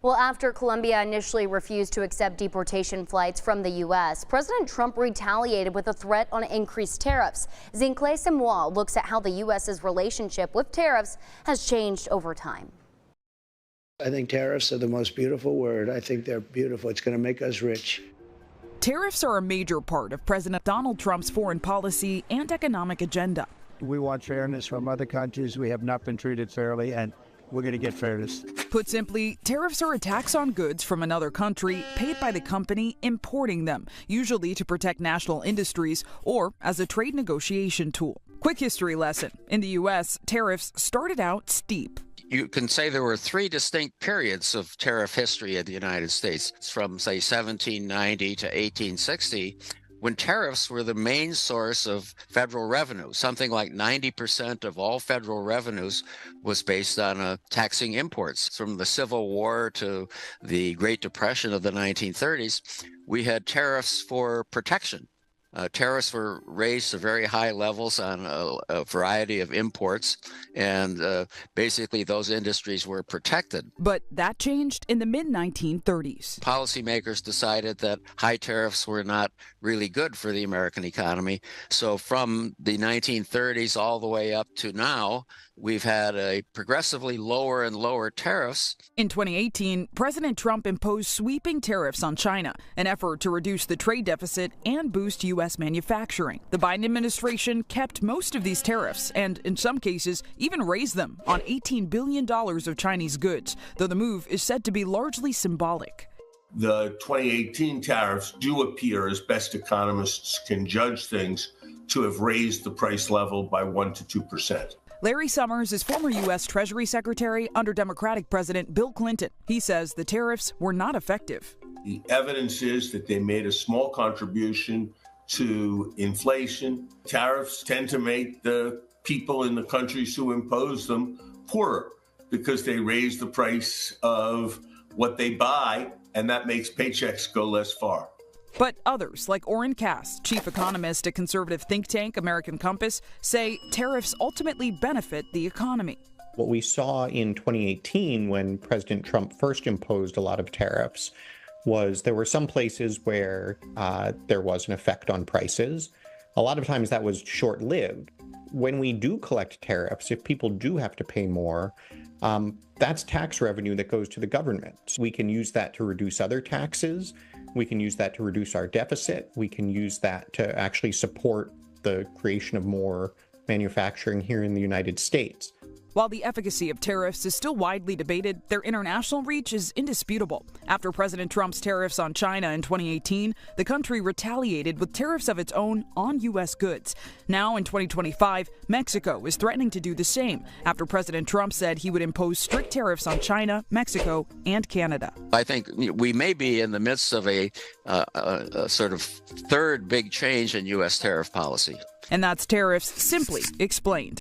Well, after Colombia initially refused to accept deportation flights from the U.S., President Trump retaliated with a threat on increased tariffs. Zincle Semois looks at how the U.S.'s relationship with tariffs has changed over time. I think tariffs are the most beautiful word. I think they're beautiful. It's going to make us rich. Tariffs are a major part of President Donald Trump's foreign policy and economic agenda. We want fairness from other countries. We have not been treated fairly, and we're going to get fairness. Put simply, tariffs are a tax on goods from another country paid by the company importing them, usually to protect national industries or as a trade negotiation tool. Quick history lesson. In the U.S., tariffs started out steep. You can say there were three distinct periods of tariff history in the United States. It's from, say, 1790 to 1860, when tariffs were the main source of federal revenue. Something like 90% of all federal revenues was based on taxing imports. From the Civil War to the Great Depression of the 1930s, we had tariffs for protection. Tariffs were raised to very high levels on a variety of imports, and basically those industries were protected. But that changed in the mid-1930s. Policymakers decided that high tariffs were not really good for the American economy. So from the 1930s all the way up to now, we've had a progressively lower and lower tariffs. In 2018, President Trump imposed sweeping tariffs on China, an effort to reduce the trade deficit and boost U.S. manufacturing. The Biden administration kept most of these tariffs and, in some cases, even raised them on $18 billion of Chinese goods, though the move is said to be largely symbolic. The 2018 tariffs do appear, as best economists can judge things, to have raised the price level by 1% to 2%. Larry Summers is former U.S. Treasury Secretary under Democratic President Bill Clinton. He says the tariffs were not effective. The evidence is that they made a small contribution to inflation. Tariffs tend to make the people in the countries who impose them poorer because they raise the price of what they buy, and that makes paychecks go less far. But others, like Orrin Cass, chief economist at conservative think tank American Compass, say tariffs ultimately benefit the economy. What we saw in 2018 when President Trump first imposed a lot of tariffs was there were some places where there was an effect on prices. A lot of times that was short-lived. When we do collect tariffs, if people do have to pay more, that's tax revenue that goes to the government. So we can use that to reduce other taxes. We can use that to reduce our deficit. We can use that to actually support the creation of more manufacturing here in the United States. While the efficacy of tariffs is still widely debated, their international reach is indisputable. After President Trump's tariffs on China in 2018, the country retaliated with tariffs of its own on U.S. goods. Now, in 2025, Mexico is threatening to do the same after President Trump said he would impose strict tariffs on China, Mexico, and Canada. I think we may be in the midst of a sort of third big change in U.S. tariff policy. And that's tariffs simply explained.